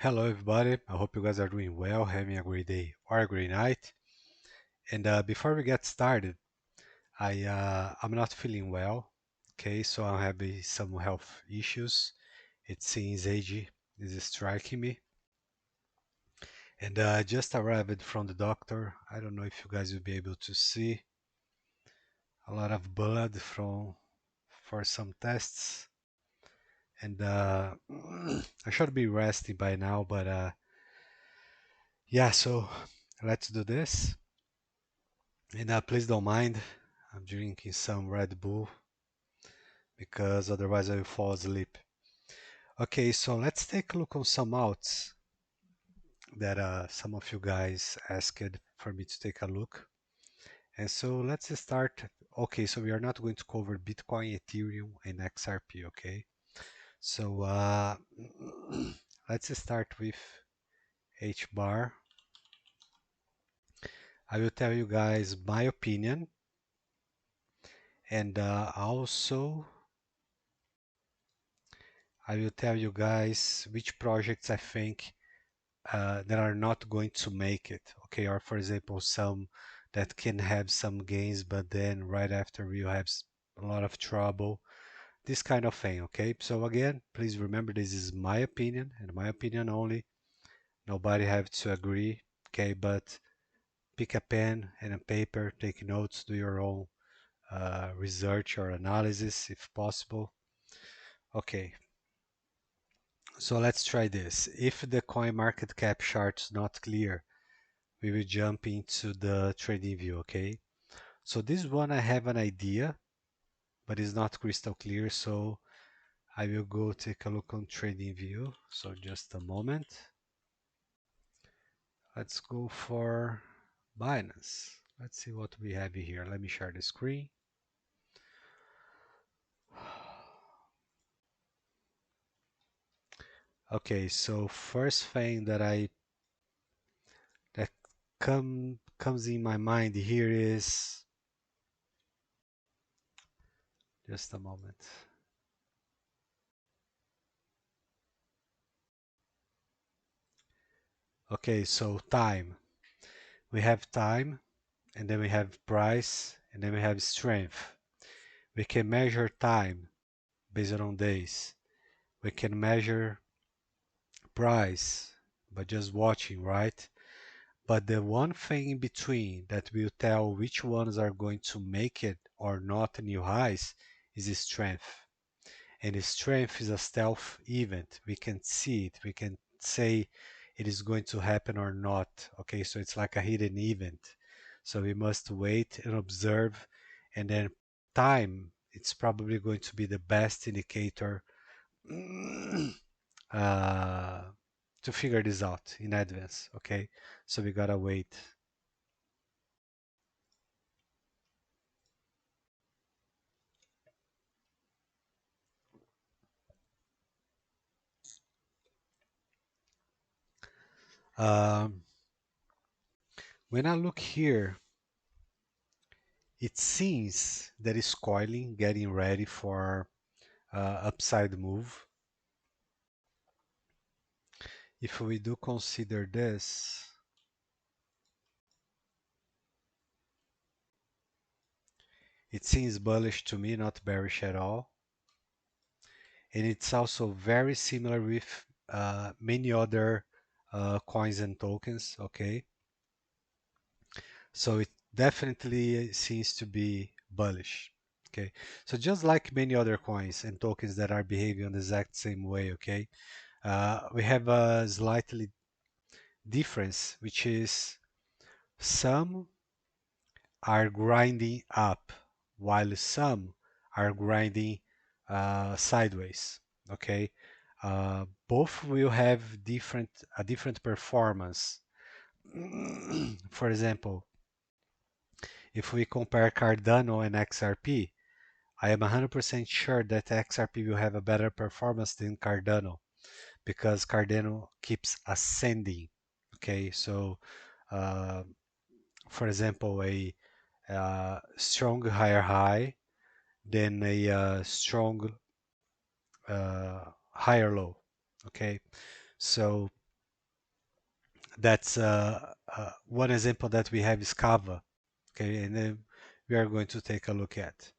Hello, everybody. I hope you guys are doing well, having a great day or a great night. And before we get started, I'm not feeling well. Okay, so I'm having some health issues. It seems age is striking me, and I just arrived from the doctor. I don't know if you guys will be able to see a lot of blood from for some tests, and I should be resting by now. But yeah, so let's do this. And please don't mind, I'm drinking some Red Bull because otherwise I will fall asleep. Okay, so let's take a look on some outs that some of you guys asked for me to take a look. And so let's start. Okay, so we are not going to cover Bitcoin, Ethereum, and XRP, okay? So let's start with Hbar. I will tell you guys my opinion and also I will tell you guys which projects I think that are not going to make it, okay? Or for example, some that can have some gains, but then right after we'll have a lot of trouble, this kind of thing, okay? So again, please remember this is my opinion and my opinion only. Nobody have to agree, okay? But pick a pen and a paper, take notes, do your own research or analysis if possible. Okay, so let's try this. If the coin market cap chart is not clear, we will jump into the trading view, okay? So this one I have an idea, but it's not crystal clear, so I will go take a look on trading view. So just a moment. Let's go for Binance. Let's see what we have here. Let me share the screen. Okay, so first thing that comes in my mind here is just a moment. Okay, so time. We have time, and then we have price, and then we have strength. We can measure time based on days. We can measure price by just watching, right? But the one thing in between that will tell which ones are going to make it or not new highs is strength. And strength is a stealth event. We can see it. We can say it is going to happen or not. Okay, so it's like a hidden event. So we must wait and observe, and then time, it's probably going to be the best indicator to figure this out in advance. Okay, so we gotta wait. Um, when I look here, it seems that it's coiling, getting ready for upside move. If we do consider this, it seems bullish to me, not bearish at all. And it's also very similar with many other coins and tokens, okay? So it definitely seems to be bullish, okay? So just like many other coins and tokens that are behaving on the exact same way, okay? We have a slightly difference, which is some are grinding up while some are grinding sideways, okay? Both will have a different performance. For example, if we compare Cardano and XRP, I am 100% sure that XRP will have a better performance than Cardano because Cardano keeps ascending. Okay, so uh, for example, a strong higher high, then a strong higher low. Okay, so That's one example that we have is Cava. Okay, and then we are going to take a look at.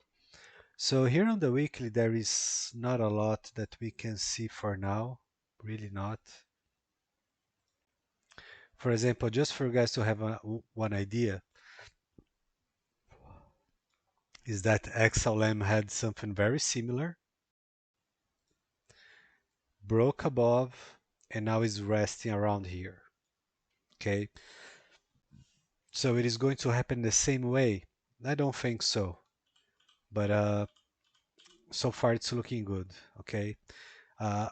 So here on the weekly, there is not a lot that we can see for now, really not. For example, just for you guys to have one idea, is that XLM had something very similar, broke above, and now is resting around here. Okay, so it is going to happen the same way. I don't think so, but so far it's looking good. Okay, uh,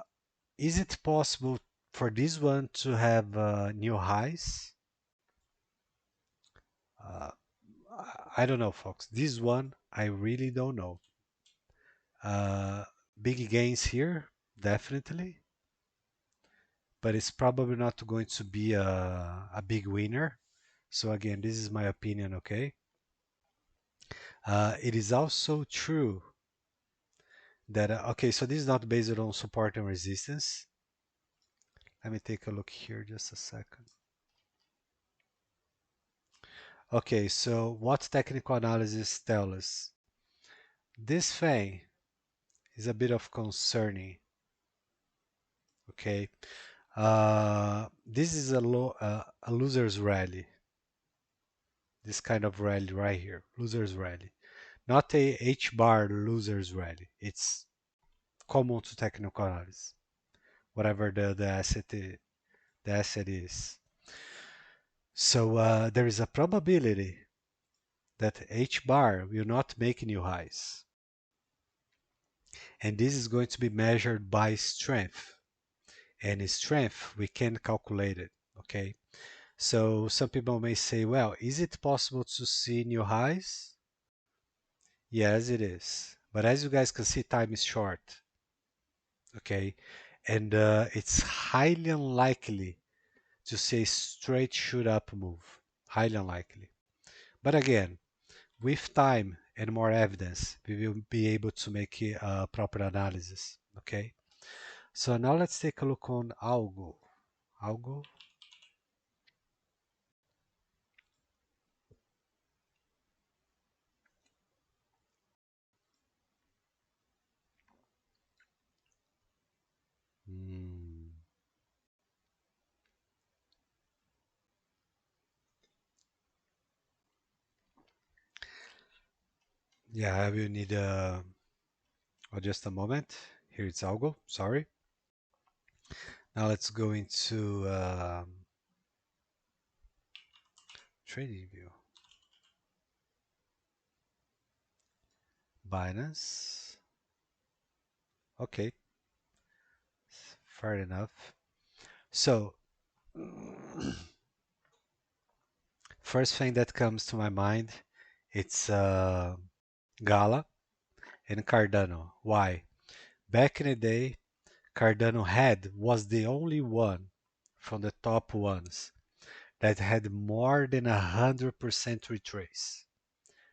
is it possible for this one to have new highs? Uh, I don't know, folks. This one I really don't know. Uh, Big gains here, definitely, but it's probably not going to be a big winner. So again, this is my opinion, okay? It is also true that, okay, so this is not based on support and resistance. Let me take a look here just a second. Okay, so what technical analysis tell us? This thing is a bit of concerning, okay? This is a loser's rally, this kind of rally right here, loser's rally. Not a Hbar loser's rally. It's common to technical analysis, whatever the asset is. So there is a probability that Hbar will not make new highs. And this is going to be measured by strength. And strength, we can calculate it, okay? So some people may say, well, is it possible to see new highs? Yes, it is. But as you guys can see, time is short, okay? And it's highly unlikely to see a straight shoot up move. Highly unlikely. But again, with time and more evidence, we will be able to make a proper analysis, okay? So now let's take a look on algo. Algo. Hmm. Yeah, I will need just a moment. Here it's algo. Sorry. Now let's go into trading view. Binance. Okay, fair enough. So, first thing that comes to my mind, it's Gala and Cardano. Why? Back in the day, Cardano was the only one from the top ones that had more than 100% retrace.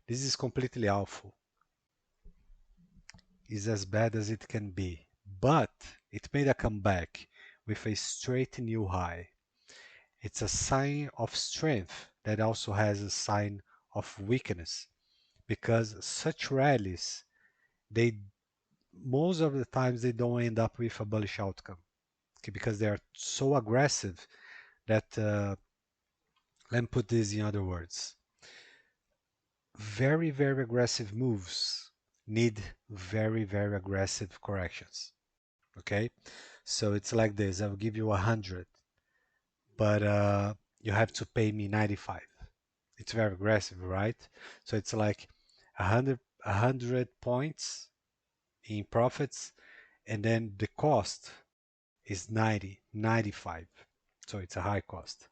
This is completely awful. It's as bad as it can be. But it made a comeback with a straight new high. It's a sign of strength that also has a sign of weakness because such rallies, they most of the times they don't end up with a bullish outcome, okay, because they are so aggressive that let me put this in other words. Very, very aggressive moves need very, very aggressive corrections. Okay, so it's like this: I'll give you 100, but you have to pay me 95. It's very aggressive, right? So it's like 100 points in profits, and then the cost is 90, 95. So it's a high cost.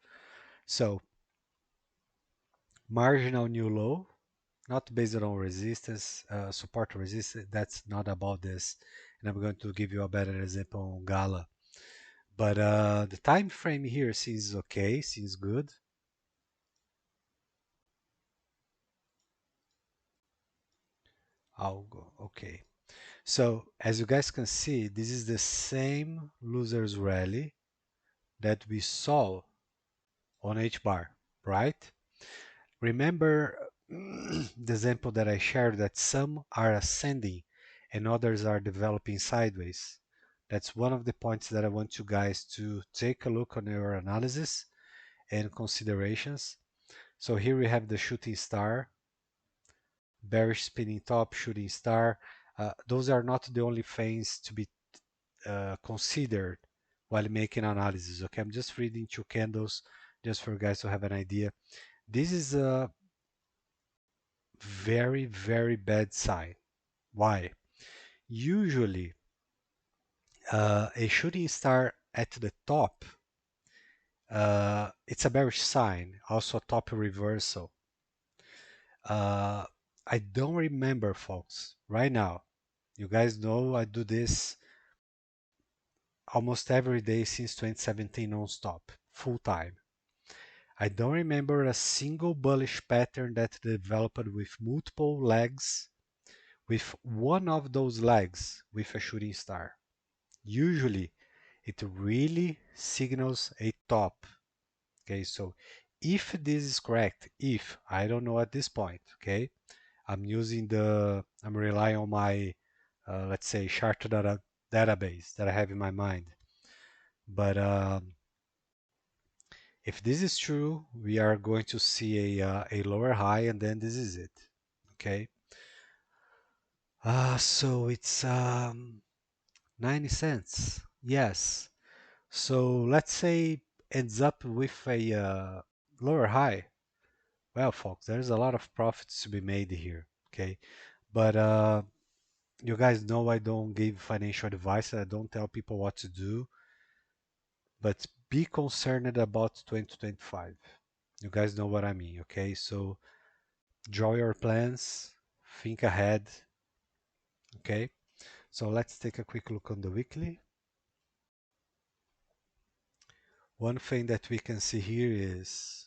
So marginal new low, not based on resistance, support resistance. That's not about this. And I'm going to give you a better example on Gala. But the time frame here seems okay, seems good. I'll go, okay. So as you guys can see, this is the same losers rally that we saw on Hbar, right? Remember the example that I shared that some are ascending and others are developing sideways. That's one of the points that I want you guys to take a look on your analysis and considerations. So here we have the shooting star, bearish spinning top, shooting star. Those are not the only things to be considered while making analysis. Okay, I'm just reading two candles just for you guys to have an idea. This is a very, very bad sign. Why? Usually, a shooting star at the top, it's a bearish sign, also a top reversal. Uh, I don't remember, folks, right now. You guys know I do this almost every day since 2017 non-stop, full time. I don't remember a single bullish pattern that developed with multiple legs, with one of those legs with a shooting star. Usually, it really signals a top. Okay, so if this is correct, if I don't know at this point, okay, I'm relying on my, let's say, chart database that I have in my mind. But if this is true, we are going to see a lower high, and then this is it. Okay. So it's 90 cents. Yes. So let's say ends up with a lower high. Well, folks, there's a lot of profits to be made here. Okay. But you guys know I don't give financial advice. I don't tell people what to do. But be concerned about 2025. You guys know what I mean. Okay. So draw your plans, think ahead. Okay. So let's take a quick look on the weekly. One thing that we can see here is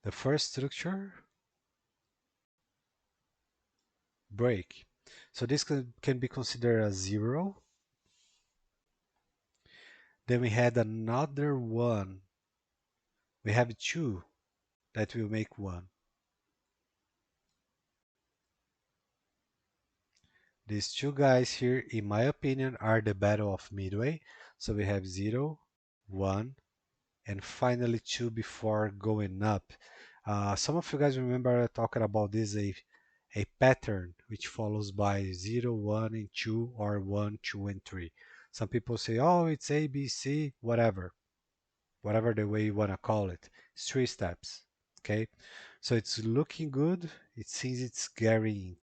the first structure break. So this can be considered a zero. Then we had another one. We have two that will make one. These two guys here, in my opinion, are the battle of midway. So we have 0, 1, and finally 2 before going up. Some of you guys remember talking about this, a pattern which follows by 0, 1, and 2, or 1, 2, and 3. Some people say, oh, it's A, B, C, whatever the way you want to call it. It's 3 steps. Okay, so it's looking good. It seems it's getting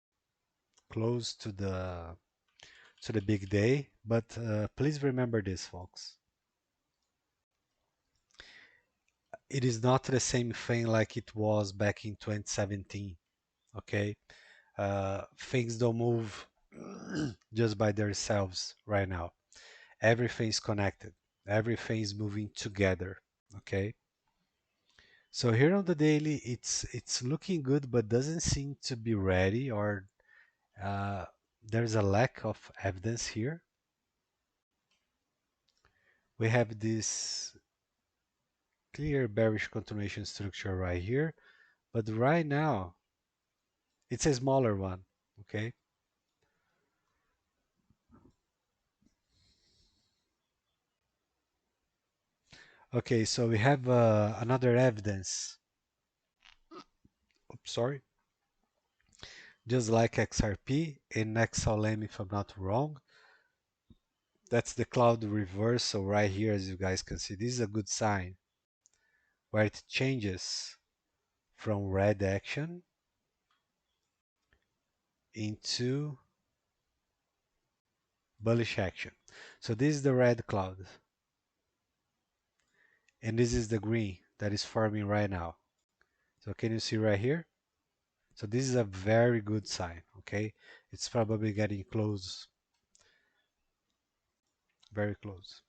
close to the big day, but please remember this, folks. It is not the same thing like it was back in 2017. Okay, things don't move just by themselves right now. Everything is connected. Everything is moving together. Okay. So here on the daily, it's looking good, but doesn't seem to be ready, or uh, there's a lack of evidence here. We have this clear bearish continuation structure right here, but right now it's a smaller one. Okay. Okay, so we have another evidence. Oops, sorry. Just like XRP and XLM, if I'm not wrong. That's the cloud reversal right here, as you guys can see. This is a good sign where it changes from red action into bullish action. So this is the red cloud, and this is the green that is forming right now. So can you see right here? So this is a very good sign. Okay, it's probably getting close, very close.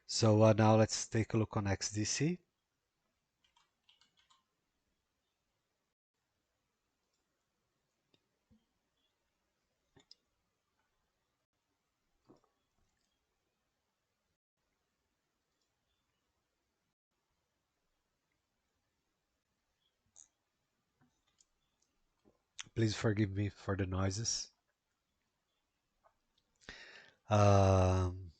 So now let's take a look on XDC. Please forgive me for the noises. Um,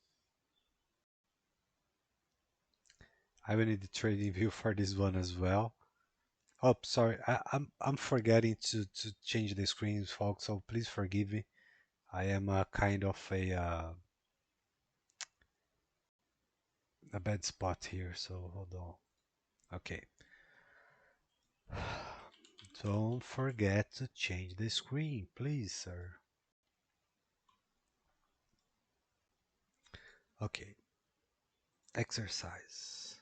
I will need the trading view for this one as well. Oh, sorry, I'm forgetting to change the screens, folks. So please forgive me. I am kind of a bad spot here. So hold on. Okay. Don't forget to change the screen, please, sir. Okay. Exercise.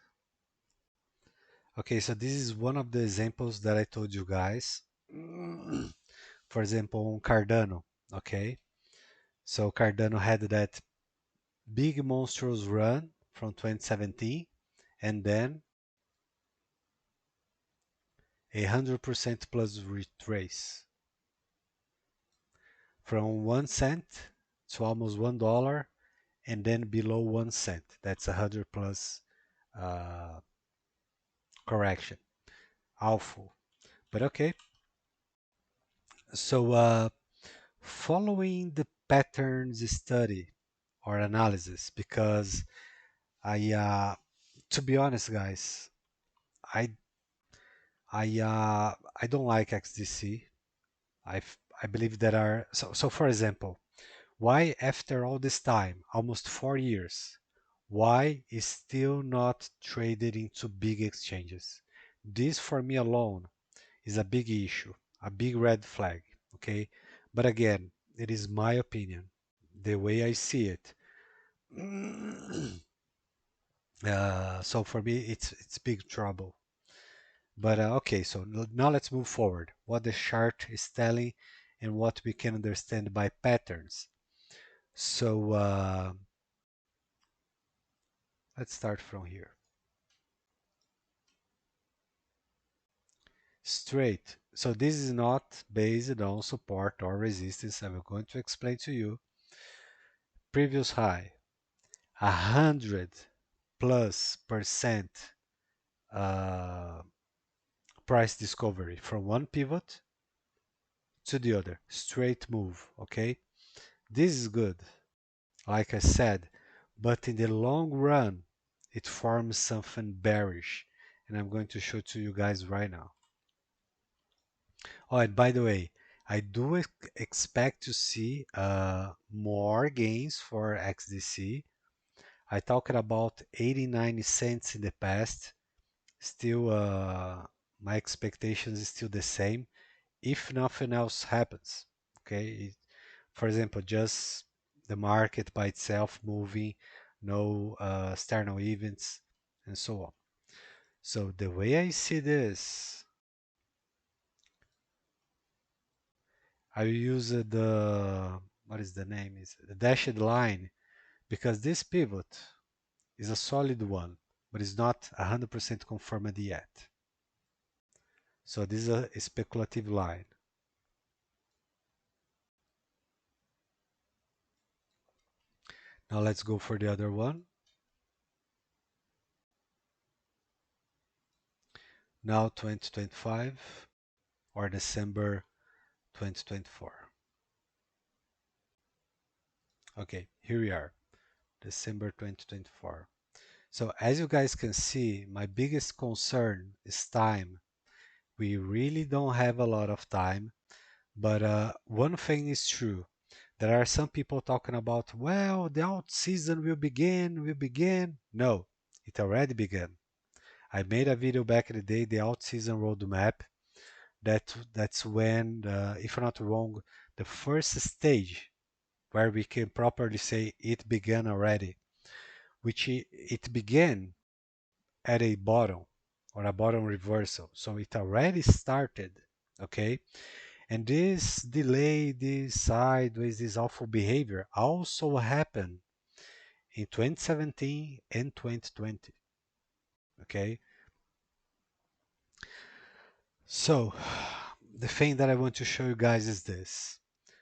Okay, so this is one of the examples that I told you guys. For example, on Cardano. Okay. So Cardano had that big monstrous run from 2017 and then 100% plus retrace from 1 cent to almost $1 and then below 1 cent. That's 100 plus uh, correction. Awful. But okay. So following the patterns study or analysis, because to be honest, guys, I I don't like XDC. I believe there are so. For example, why after all this time, almost 4 years, why is still not traded into big exchanges? This for me alone is a big issue, a big red flag. Okay, but again, it is my opinion, the way I see it. So for me, it's big trouble. But okay, so now let's move forward. What the chart is telling and what we can understand by patterns. So let's start from here. Straight. So this is not based on support or resistance. I'm going to explain to you. Previous high, 100+% uh, price discovery from one pivot to the other. Straight move. Okay. This is good, like I said, but in the long run, it forms something bearish, and I'm going to show to you guys right now. Oh, and by the way, I do expect to see more gains for XDC. I talked about 89 cents in the past. Still, my expectations is still the same if nothing else happens. Okay, for example, just the market by itself moving, no external events, and so on. So the way I see this, I use the what is the name? Is the dashed line because this pivot is a solid one, but it's not 100% confirmed yet. So this is a speculative line. Now let's go for the other one. Now 2025 or December 2024. Okay, here we are, December 2024. So as you guys can see, my biggest concern is time. We really don't have a lot of time, but one thing is true. There are some people talking about, well, the alt season will begin. No, it already began. I made a video back in the day, the alt season roadmap. That's when, if I'm not wrong, the first stage where we can properly say it began already, which it began at a bottom or a bottom reversal. So it already started, okay? And this delay, this sideways, this awful behavior also happened in 2017 and 2020, okay? So the thing that I want to show you guys is this.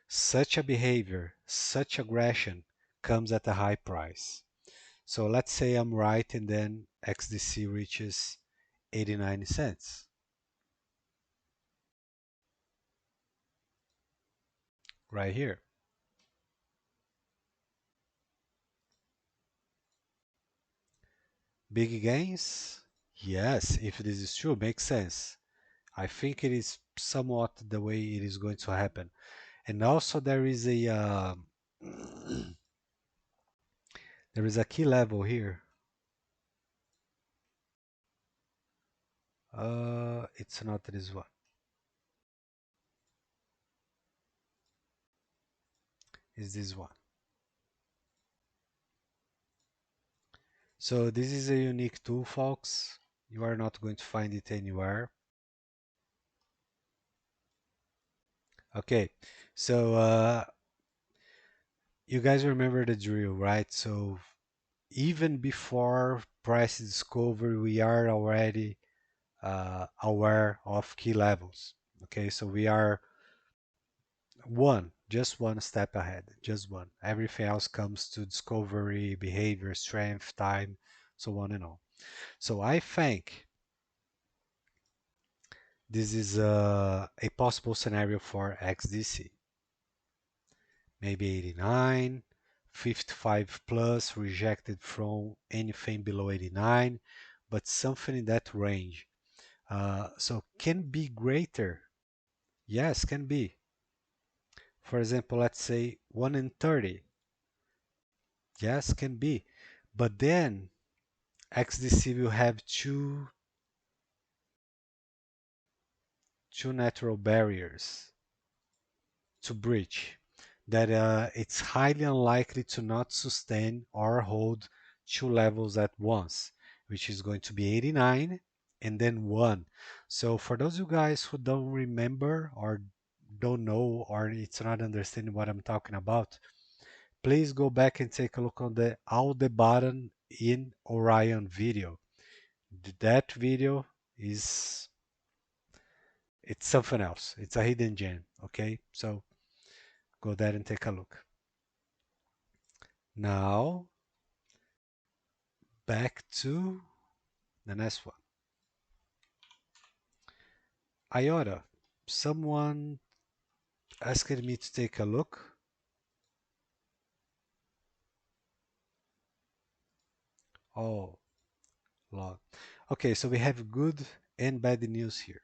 Such a behavior, such aggression comes at a high price. So let's say I'm right and then XDC reaches 89 cents. right here. Big gains? Yes, if this is true, makes sense. I think it is somewhat the way it is going to happen. And also there is a there is a key level here. It's not this one. It's this one. So this is a unique tool, folks. You are not going to find it anywhere. Okay, so you guys remember the drill, right? So even before price discovery, we are already aware of key levels. Okay, so we are just one step ahead, just one. Everything else comes to discovery, behavior, strength, time, so on and on. So I think this is a possible scenario for XDC. Maybe 89, 55 plus, rejected from anything below 89, but something in that range. So can be greater. Yes, can be. For example, let's say 1 in 30. Yes, can be. But then XDC will have two natural barriers to breach that it's highly unlikely to not sustain or hold two levels at once, which is going to be 89 and then 1. So for those of you guys who don't remember or don't know or it's not understanding what I'm talking about, please go back and take a look on the Aldebaran in Orion video. That video is it's something else. It's a hidden gem. Okay, so go there and take a look. Now back to the next one. Iota. Someone asked me to take a look. Oh, log. Okay, so we have good and bad news here.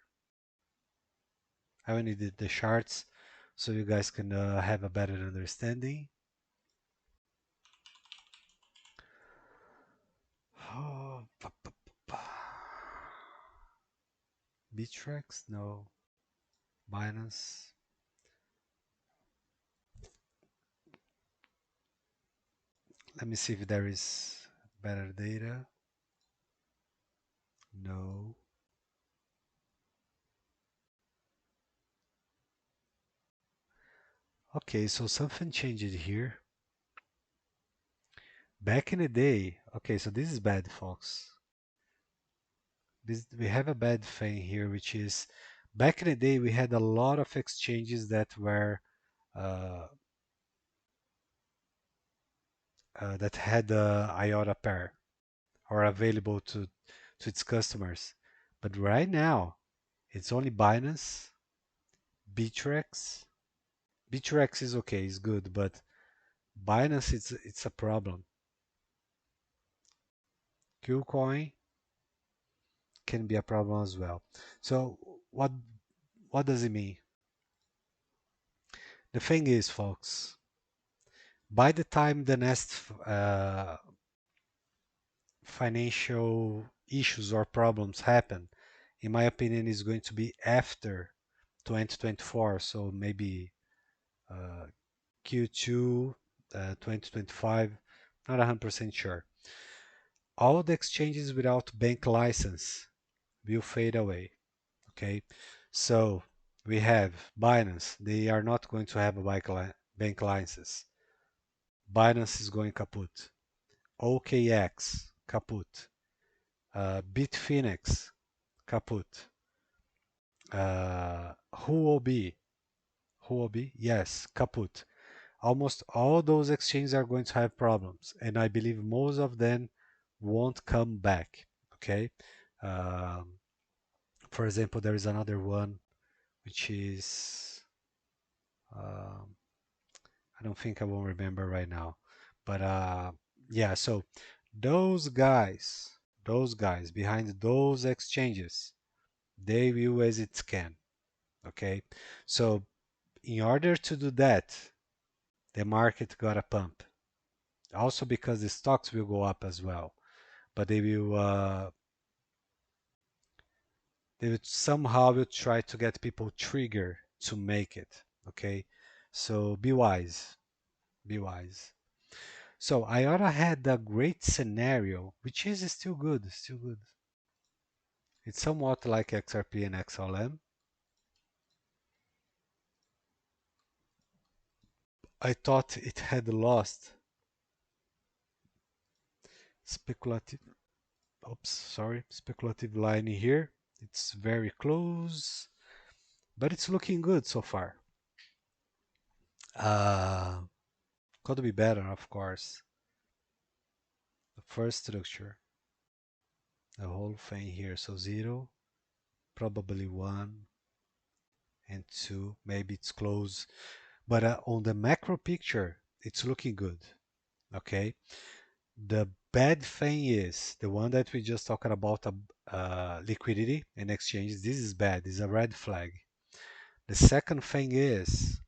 I only did the charts so you guys can have a better understanding. Oh, Bittrex? No. Binance? Let me see if there is better data. No. Okay, so something changed here. Back in the day, okay, so this is bad, folks. We have a bad thing here, which is back in the day we had a lot of exchanges uh, that had the IOTA pair or available to its customers. But right now, it's only Binance, Bittrex. Bittrex is okay, it's good, but Binance it's a problem. Qcoin can be a problem as well. So what does it mean? The thing is, folks, by the time the next financial issues or problems happen, in my opinion, is going to be after 2024. So maybe uh, Q2 2025, not 100% sure. All the exchanges without bank license will fade away. Okay, so we have Binance. They are not going to have a bank license. Binance is going kaput. OKX kaput. Bitfinex kaput. Huobi, Huobi, yes, kaput. Almost all those exchanges are going to have problems, and I believe most of them won't come back. Okay. Um, for example, there is another one which is I don't think I will remember right now. But yeah, so those guys, those guys behind those exchanges, they will as it can. Okay. So in order to do that, the market got a pump. Also because the stocks will go up as well. But they will somehow will try to get people trigger to make it. Okay. So be wise. Be wise. So Iota had a great scenario, which is still good, still good. It's somewhat like XRP and XLM. I thought it had lost speculative, oops, sorry, speculative line here. It's very close, but it's looking good so far. Uh, could be better, of course. The first structure, the whole thing here. So 0, probably 1, and 2. Maybe it's close. But on the macro picture, it's looking good. Okay. The bad thing is the one that we just talked about, liquidity and exchanges. This is bad. This is a red flag. The second thing is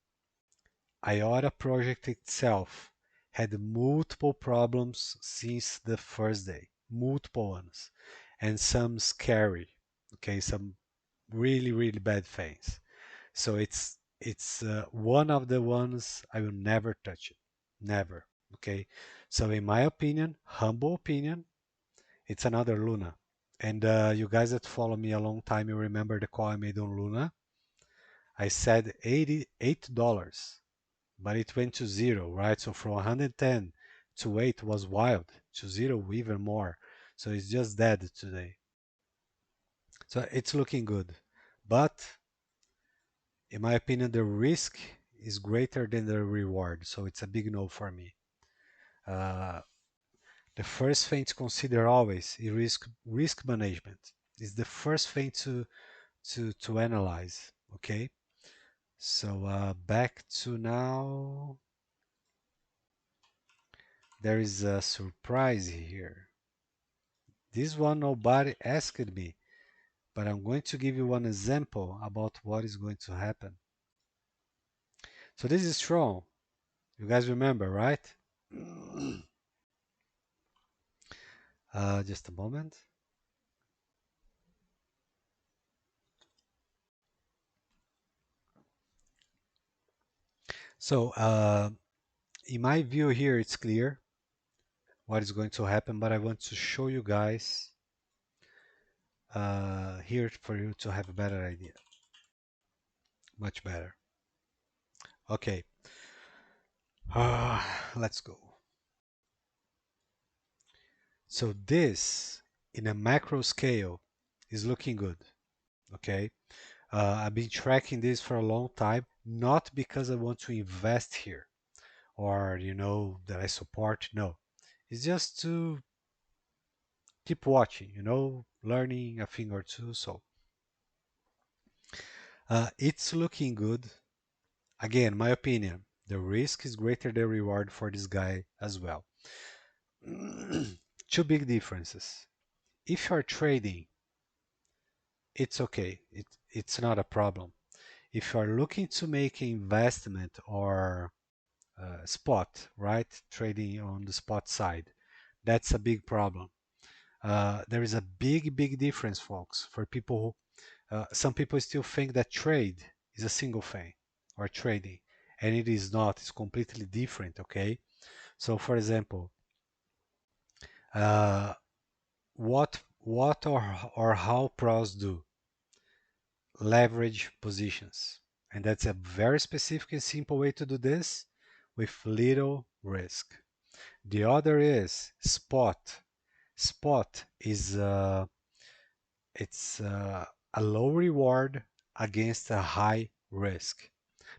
Iota project itself had multiple problems since the first day, multiple ones, and some scary. Okay, some really really bad things. So it's one of the ones I will never touch it, never. Okay, so in my opinion, humble opinion, it's another Luna. And you guys that follow me a long time, you remember the call I made on Luna. I said $88, but it went to zero, right? So from 110 to 8 was wild, to zero even more. So it's just dead today. So it's looking good. But in my opinion, the risk is greater than the reward. So it's a big no for me. Uh, the first thing to consider always is risk management. Is the first thing to analyze. Okay. So back to now. There is a surprise here. This one nobody asked me, but I'm going to give you one example about what is going to happen. So this is strong. You guys remember, right? Just a moment. So in my view here, it's clear what is going to happen, but I want to show you guys here for you to have a better idea. Much better. Okay. Let's go. So this, in a macro scale, is looking good. Okay. I've been tracking this for a long time, not because I want to invest here or, that I support. No, it's just to keep watching, learning a thing or two. So it's looking good. Again, my opinion, the risk is greater than reward for this guy as well. Two big differences. If you're trading, it's okay. It's not a problem. If you're looking to make an investment or spot, right? Trading on the spot side. That's a big problem. There is a big, big difference, folks, for people. Some people still think that trade is a single thing or trading, and it is not. It's completely different, okay? So, for example, uh, what or how pros do? Leverage positions. And that's a very specific and simple way to do this with little risk. The other is spot. Spot is it's a low reward against a high risk.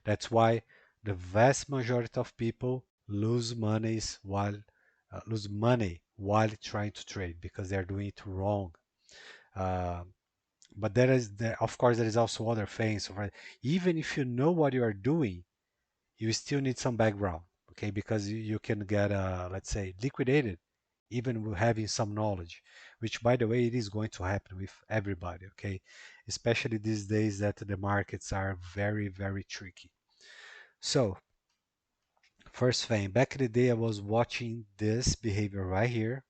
That's why the vast majority of people lose money while trying to trade because they're doing it wrong. Uh, but of course, there is also other things. Right? Even if you know what you are doing, you still need some background, okay? Because you can get, let's say, liquidated even with having some knowledge, which, by the way, it is going to happen with everybody, okay? Especially these days that the markets are very, very tricky. So, first thing, back in the day, I was watching this behavior right here,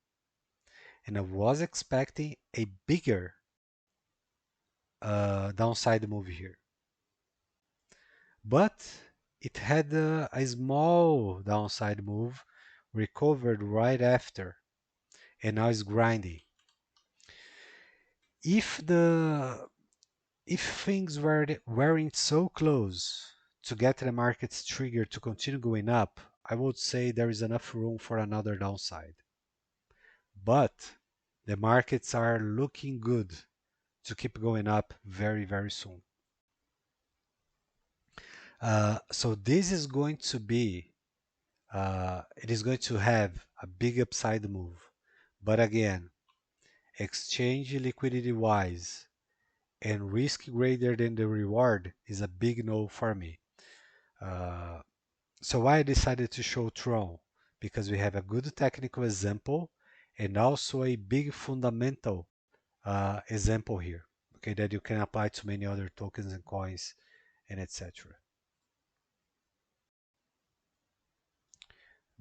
and I was expecting a bigger downside move here. But it had a small downside move, recovered right after, and now it's grinding. If the if things weren't so close to get the market's trigger to continue going up, I would say there is enough room for another downside. But the markets are looking good to keep going up very, very soon. So this is going to be, it is going to have a big upside move. But again, exchange liquidity wise and risk greater than the reward is a big no for me. Uh, so why I decided to show Tron? Because we have a good technical example and also a big fundamental example here, okay, that you can apply to many other tokens and coins and etc.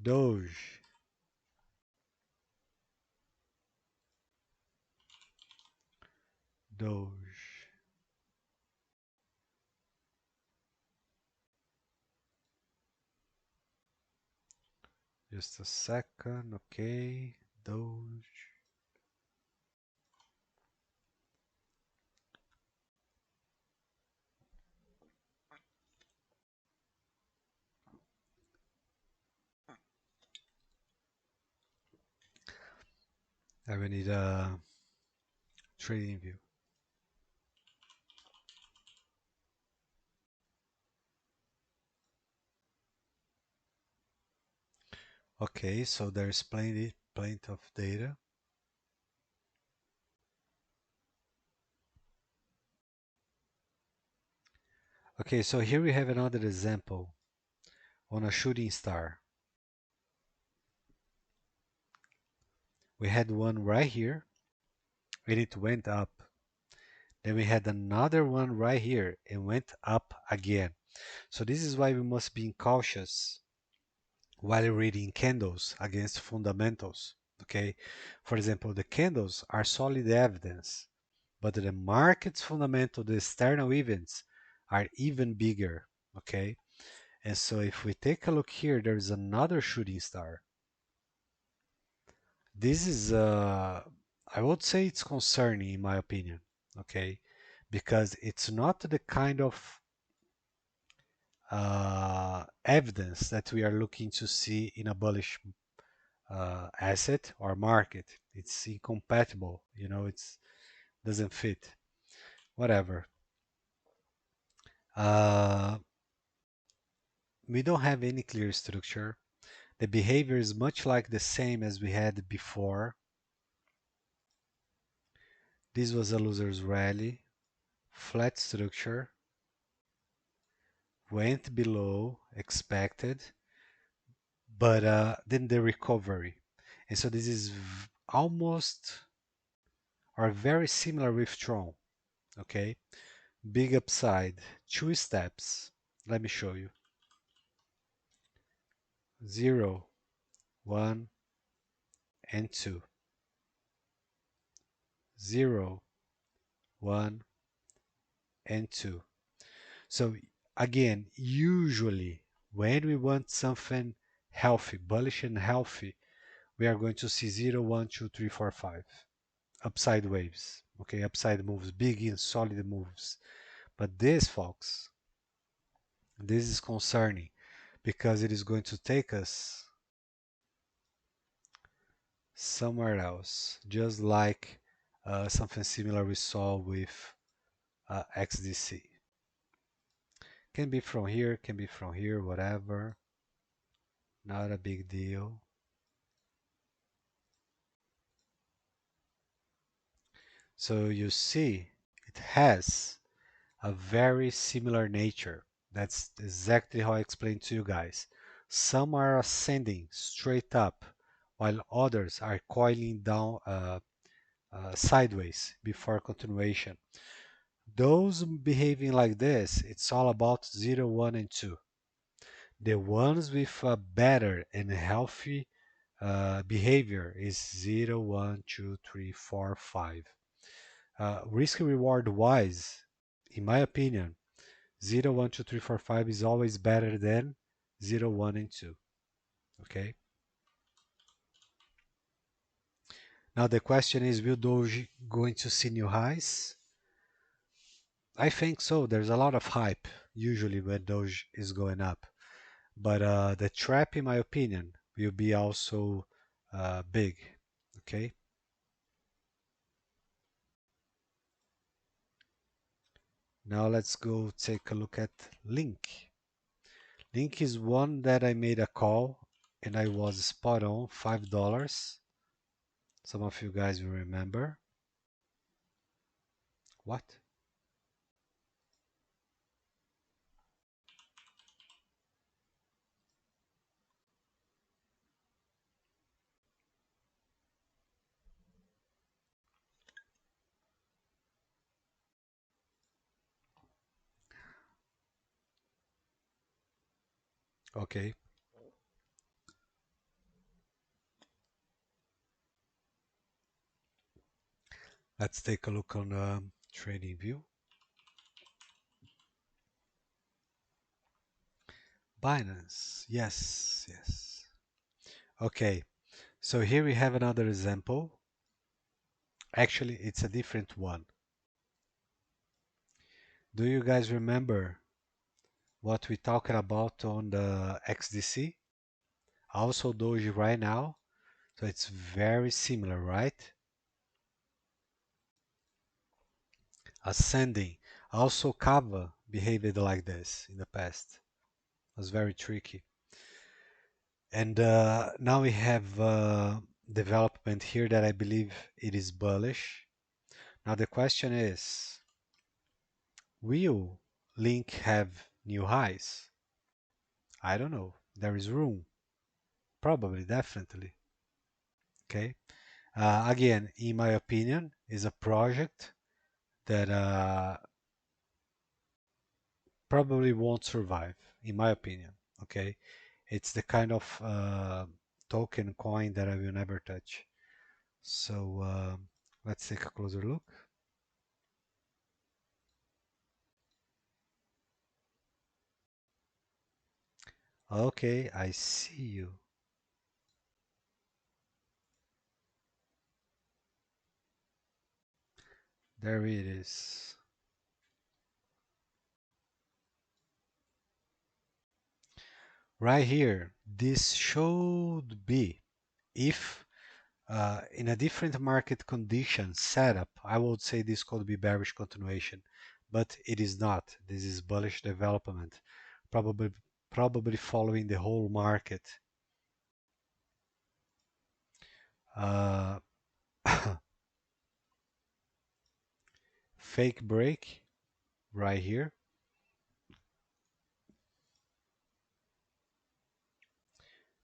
Doge, Doge. Just a second, okay. Doge. I will need a trading view. Okay, so there's plenty of data. Okay, so here we have another example on a shooting star. We had one right here and it went up. Then we had another one right here and went up again. So this is why we must be cautious while reading candles against fundamentals. Okay, for example, the candles are solid evidence, but the market's fundamental, the external events, are even bigger. Okay, and so if we take a look here, there is another shooting star. This is, I would say it's concerning in my opinion, okay, because it's not the kind of evidence that we are looking to see in a bullish asset or market. It's incompatible, it's doesn't fit. Whatever. Uh, we don't have any clear structure. The behavior is much like the same as we had before. This was a loser's rally, flat structure, went below expected, but then the recovery. And so this is almost or very similar with Tron. Okay, big upside, two steps. Let me show you. 0, 1, and 2. 0, 1, and 2. So again, usually when we want something healthy, bullish and healthy, we are going to see 0, 1, 2, 3, 4, 5. Upside waves, okay, upside moves, big and solid moves. But this, folks, this is concerning because it is going to take us somewhere else, just like something similar we saw with XDC. Can be from here, can be from here, whatever. Not a big deal. So you see, it has a very similar nature. That's exactly how I explained to you guys. Some are ascending straight up, while others are coiling down sideways before continuation. Those behaving like this, it's all about 0, 1, and 2. The ones with a better and healthy behavior is 0, 1, 2, 3, 4, 5. Risk reward wise, in my opinion, 0, 1, 2, 3, 4, 5 is always better than 0, 1, and 2. Okay. Now the question is, will Doge going to see new highs? I think so. There's a lot of hype usually when Doge is going up. But the trap, in my opinion, will be also big. Okay. Now let's go take a look at Link. Link is one that I made a call and I was spot on, $5. Some of you guys will remember. What? Okay. Let's take a look on trading view. Binance. Yes, yes. Okay. So here we have another example. Actually, it's a different one. Do you guys remember what we talked about on the XDC? Also Doge right now. So it's very similar, right? Ascending. Also Cava behaved like this in the past. It was very tricky. And now we have development here that I believe it is bullish. Now the question is, will Link have new highs? I don't know. There is room. Probably, definitely. Okay. Again, in my opinion, is a project that probably won't survive, in my opinion. Okay. It's the kind of token coin that I will never touch. So let's take a closer look. Okay, I see you. There it is. Right here, this should be, if in a different market condition setup, I would say this could be bearish continuation, but it is not. This is bullish development, probably following the whole market. Uh, fake break right here.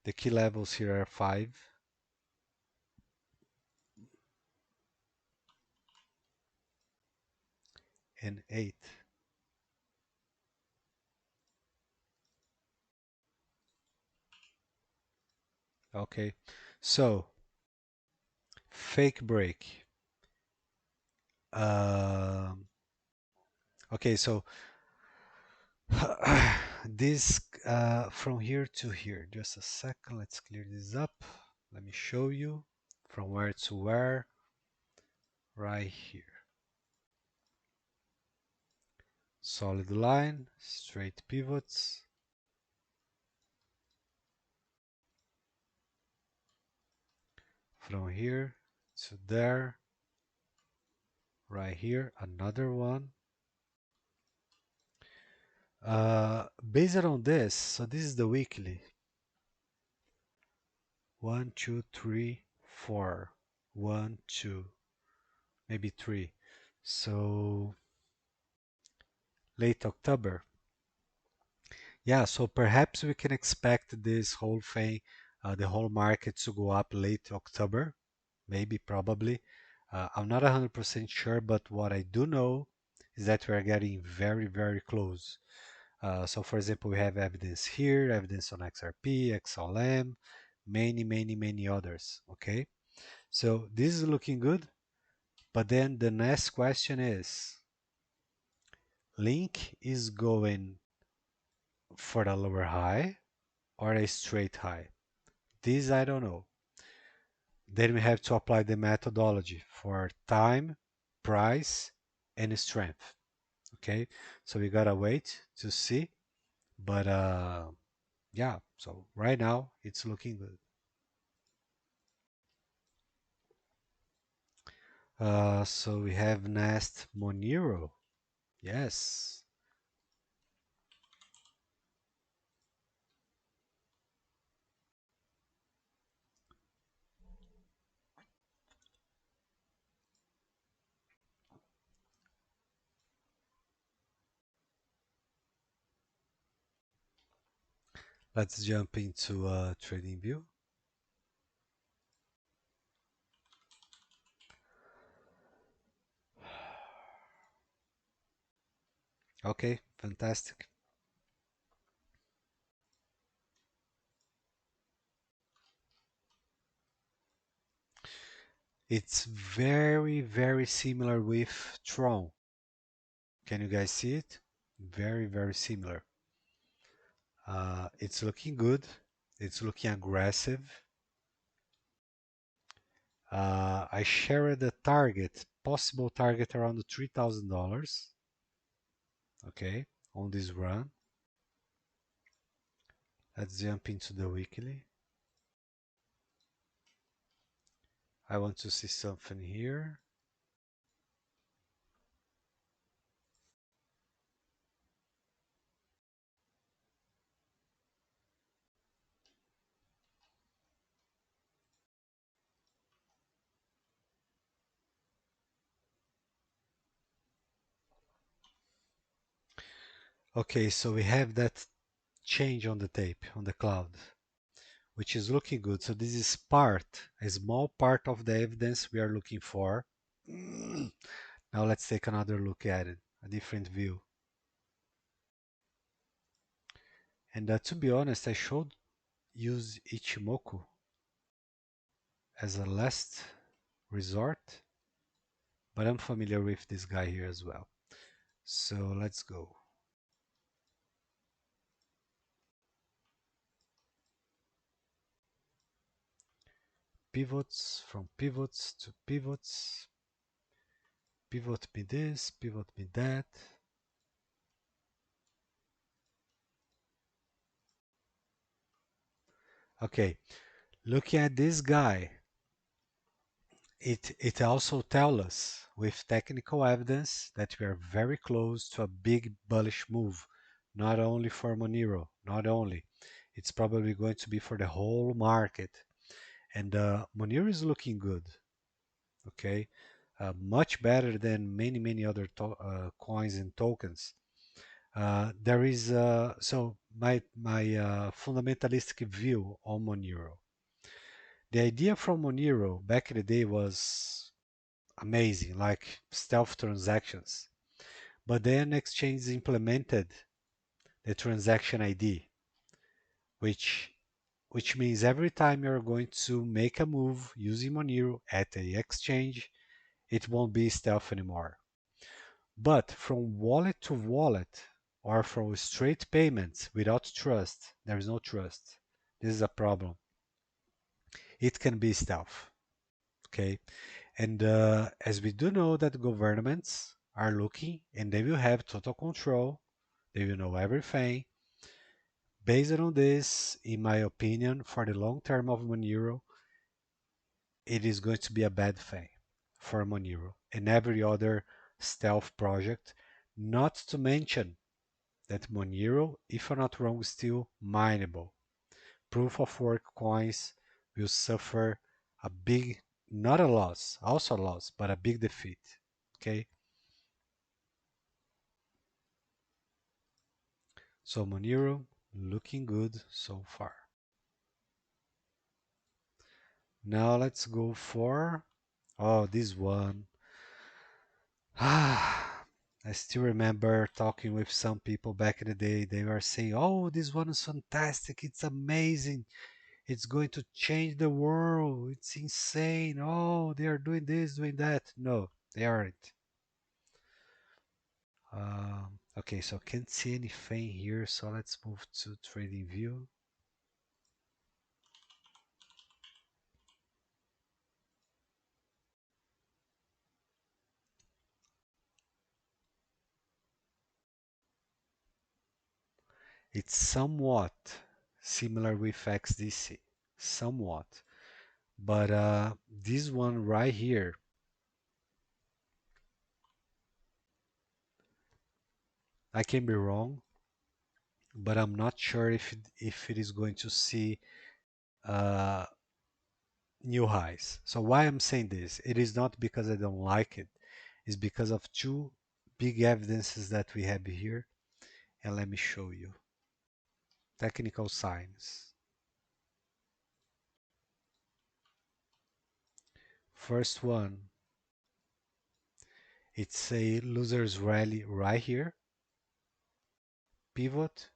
The key levels here are 5 and 8. Okay, so fake break. Okay, so this from here to here. Just a second. Let's clear this up. Let me show you from where to where. Right here. Solid line, straight pivots. From here to there. Right here, another one. Based on this, so this is the weekly. 1, 2, 3, 4. 1, 2, maybe 3. So late October. Yeah, so perhaps we can expect this whole thing, the whole market to go up late October, maybe, probably. I'm not 100% sure, but what I do know is that we are getting very, very close. So, for example, we have evidence here, evidence on XRP, XLM, many, many, many others. Okay, so this is looking good. But then the next question is, Link is going for a lower high or a straight high? This I don't know. Then we have to apply the methodology for time, price, and strength. Okay, so we gotta wait to see. But yeah, so right now it's looking good. So we have Nest Monero. Yes. Let's jump into trading view. Okay, fantastic. It's very, very similar with Tron. Can you guys see it? Very, very similar. It's looking good. It's looking aggressive. I shared the target, possible target around $3,000. Okay, on this run. Let's jump into the weekly. I want to see something here. Okay, so we have that change on the tape, on the cloud, which is looking good. So this is a small part of the evidence we are looking for. Now let's take another look at it, a different view. And to be honest, I should use Ichimoku as a last resort, but I'm familiar with this guy here as well. So let's go. Pivots, from pivots to pivots. Pivot me this, pivot me that. Okay, looking at this guy, it also tells us with technical evidence that we are very close to a big bullish move, not only for Monero, not only. It's probably going to be for the whole market. And Monero is looking good, okay? Much better than many, many other coins and tokens. There is so my fundamentalistic view on Monero. The idea from Monero back in the day was amazing, like stealth transactions. But then exchanges implemented the transaction ID, which which means every time you're going to make a move using Monero at the exchange, it won't be stealth anymore. But from wallet to wallet or from straight payments without trust, there is no trust. This is a problem. It can be stealth. Okay. And as we do know that governments are looking and they will have total control, they will know everything. Based on this, in my opinion, for the long term of Monero, it is going to be a bad thing for Monero and every other stealth project, not to mention that Monero, if I'm not wrong, is still mineable. Proof of work coins will suffer a big, not a loss, also a loss, but a big defeat. Okay, so Monero, Looking good so far. Now let's go for, oh, this one. I still remember talking with some people back in the day. They were saying, oh, this one is fantastic. It's amazing. It's going to change the world. It's insane. Oh, they are doing this, doing that. No, they aren't. Okay, so can't see anything here. So let's move to trading view. It's somewhat similar with XDC, somewhat. But this one right here, I can be wrong, but I'm not sure if it is going to see uh, new highs. So why I'm saying this? It is not because I don't like it. It's because of two big evidences that we have here. And let me show you. Technical signs. First one, it's a loser's rally right here. Pivot,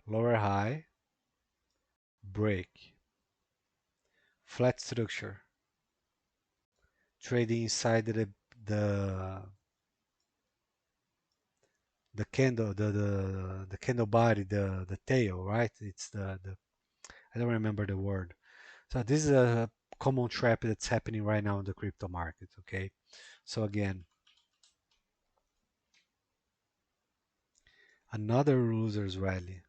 lower high, break. Flat structure. Trading inside the the candle the candle body, the tail, right? It's the I don't remember the word. So this is a common trap that's happening right now in the crypto market. Okay, so again, another loser's rally.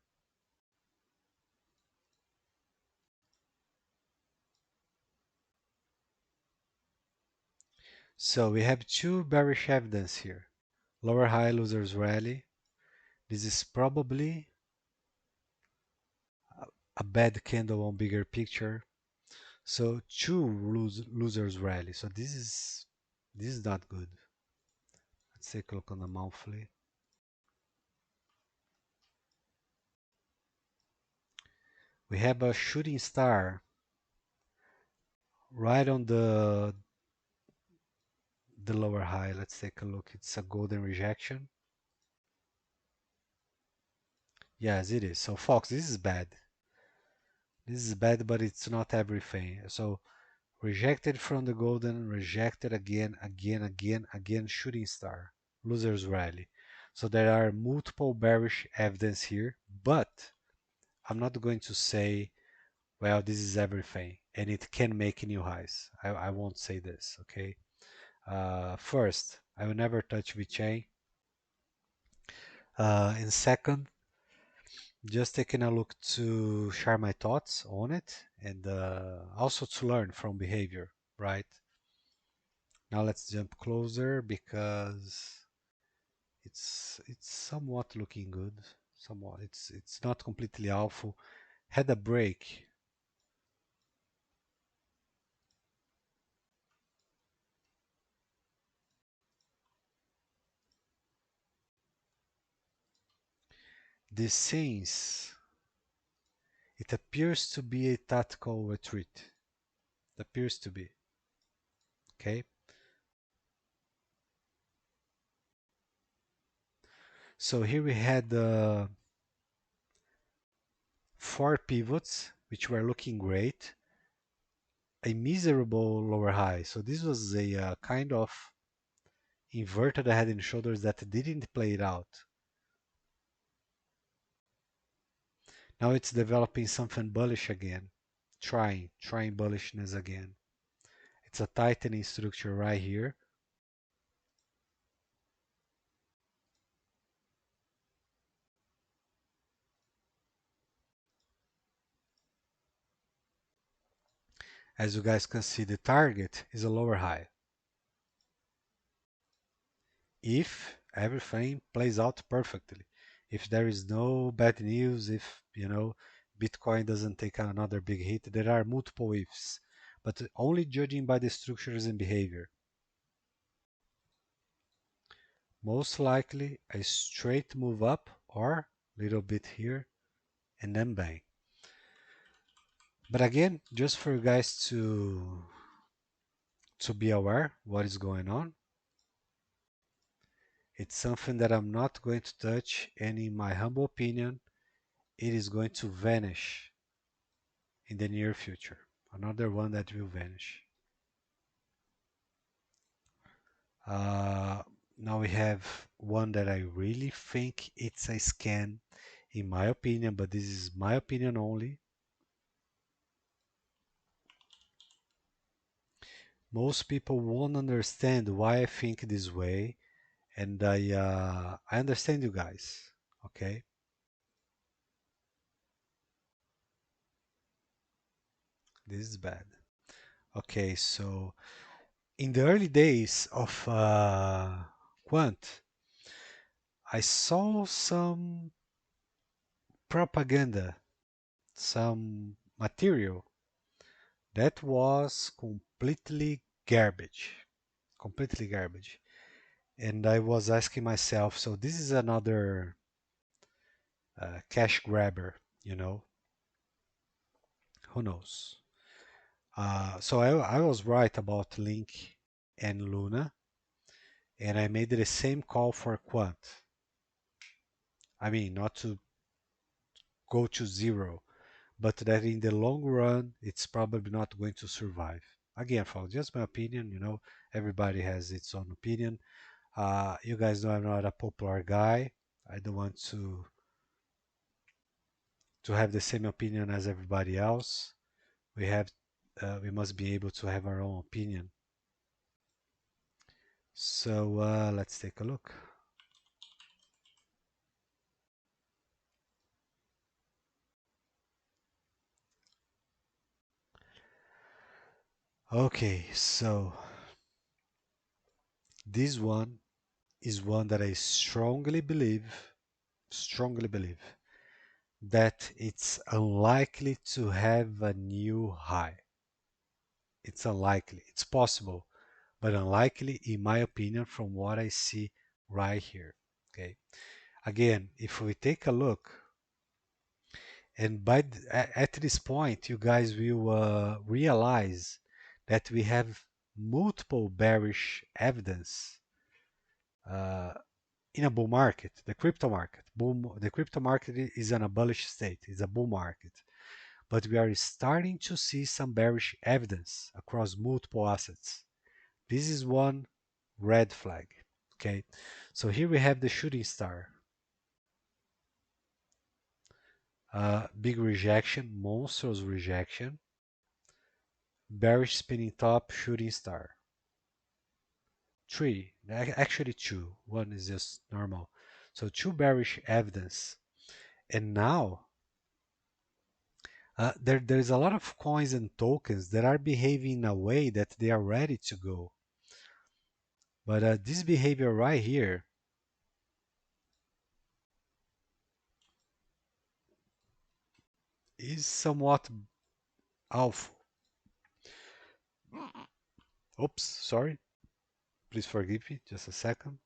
So we have two bearish evidence here. Lower high losers rally. This is probably a bad candle on bigger picture. So two losers rally. So this is not good. Let's take a look on the monthly. We have a shooting star right on the lower high. Let's take a look. It's a golden rejection. Yes, it is. So Fox, this is bad. This is bad, but it's not everything. So rejected from the golden, rejected again, again, again, again, shooting star, losers rally. So there are multiple bearish evidence here, but I'm not going to say, well, this is everything and it can make new highs. I won't say this, okay? First, I will never touch Vchain. And second, just taking a look to share my thoughts on it and also to learn from behavior, right? Now let's jump closer because it's somewhat looking good. Somewhat, it's not completely awful. Had a break. This seems it appears to be a tactical retreat. It appears to be. Okay. So here we had four pivots, which were looking great. A miserable lower high. So this was a kind of inverted head and shoulders that didn't play it out. Now it's developing something bullish again, trying bullishness again. It's a tightening structure right here. As you guys can see, the target is a lower high. If everything plays out perfectly, if there is no bad news, if Bitcoin doesn't take another big hit, there are multiple ifs, but only judging by the structures and behavior. Most likely a straight move up or a little bit here, and then bang. But again, just for you guys to be aware what is going on, it's something that I'm not going to touch, and in my humble opinion, it is going to vanish in the near future. Another one that will vanish. Uh, Now we have one that I really think it's a scam, in my opinion, but this is my opinion only. Most people won't understand why I think this way, and I understand you guys. Okay, this is bad. Okay, so in the early days of Quant, I saw some propaganda, some material that was completely garbage. And I was asking myself, so this is another cash grabber, you know? Who knows? So I was right about Link and Luna, and I made the same call for Quant. I mean, not to go to zero, but that in the long run, it's probably not going to survive. Again, folks, just my opinion, you know, everybody has its own opinion. You guys know I'm not a popular guy. I don't want to have the same opinion as everybody else. We must be able to have our own opinion. So let's take a look. Okay, so this one is one that I strongly believe that it's unlikely to have a new high. It's unlikely. It's possible, but unlikely in my opinion from what I see right here. Okay. Again, if we take a look, and at this point, you guys will realize that we have multiple bearish evidence uh, in a bull market, the crypto market. The crypto market is in a bullish state, it's a bull market. But we are starting to see some bearish evidence across multiple assets. This is one red flag. Okay, so here we have the shooting star. Big rejection, monstrous rejection, bearish spinning top, shooting star. Three, actually two. One is just normal. So two bearish evidence. And now there's a lot of coins and tokens that are behaving in a way that they are ready to go. But this behavior right here is somewhat off. Oops, sorry. Please forgive me. Just a second.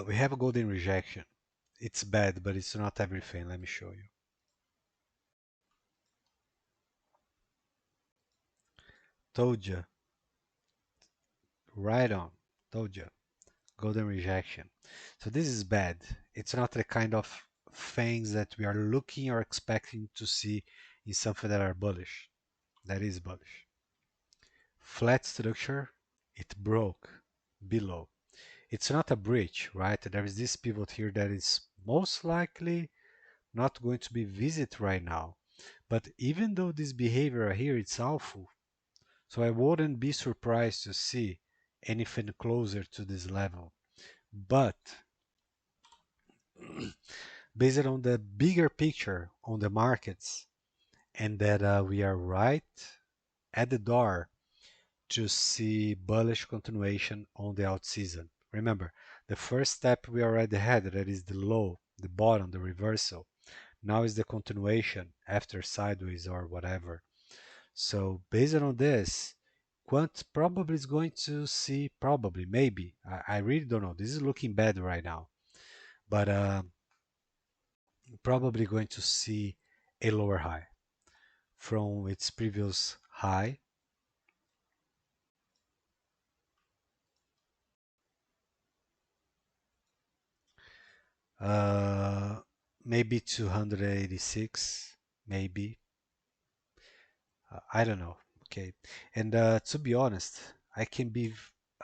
We have a golden rejection. It's bad, but it's not everything. Let me show you. Told you. Right on. Told you. Golden rejection. So this is bad. It's not the kind of things that we are looking or expecting to see in something that are bullish. That is bullish. Flat structure, it broke below. It's not a breach, right? There is this pivot here that is most likely not going to be visited right now. But even though this behavior here is awful, so I wouldn't be surprised to see anything closer to this level. But based on the bigger picture on the markets, and that we are right at the door to see bullish continuation on the out season. Remember, the first step we already had, that is the low, the bottom, the reversal. Now is the continuation after sideways or whatever. So based on this, Quant probably is going to see, probably, maybe. I really don't know. This is looking bad right now. But probably going to see a lower high from its previous high. Uh, Maybe 286, maybe. I don't know. Okay. And to be honest, I can be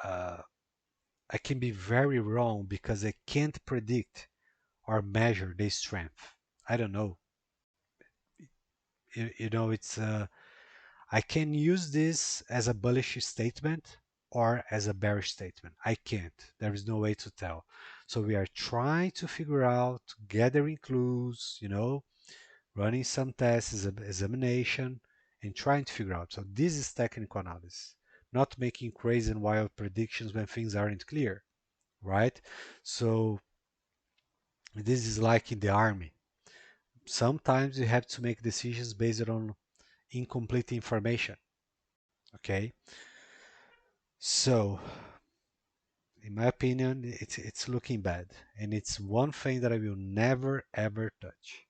uh, I can be very wrong because I can't predict or measure the strength. I don't know. You know, it's I can use this as a bullish statement or as a bearish statement. I can't. There is no way to tell. So we are trying to figure out, gathering clues, running some tests, examination, and trying to figure out. So this is technical analysis, not making crazy and wild predictions when things aren't clear, right? So this is like in the army. Sometimes you have to make decisions based on incomplete information. Okay, so in my opinion, it's looking bad, and it's one thing that I will never ever touch.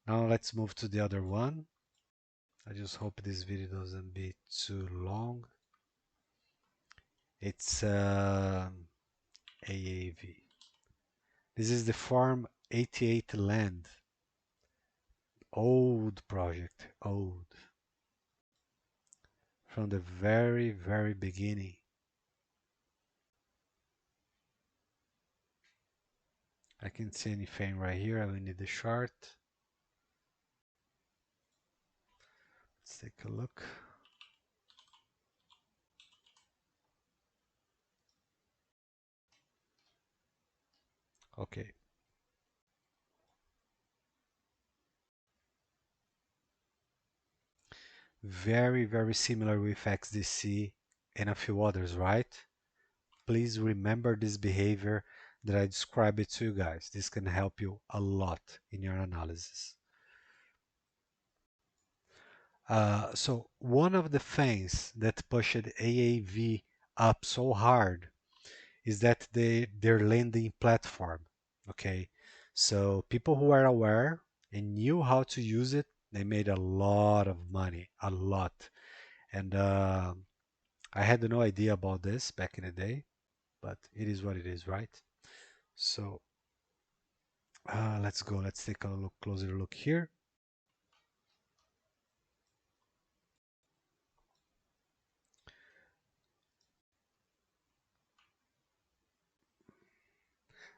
Now let's move to the other one. I just hope this video doesn't be too long. It's AAV. This is the Farm 88 land. Old project, old. From the very, very beginning. I can't see anything right here. I will need the chart. Let's take a look. Okay. Very, very similar with XDC and a few others, right? Please remember this behavior that I described it to you guys. This can help you a lot in your analysis. So one of the things that pushed AAV up so hard is that their lending platform. Okay, so people who are aware and knew how to use it, they made a lot of money, a lot. And I had no idea about this back in the day, but it is what it is, right? So let's go. Let's take a look, closer look here.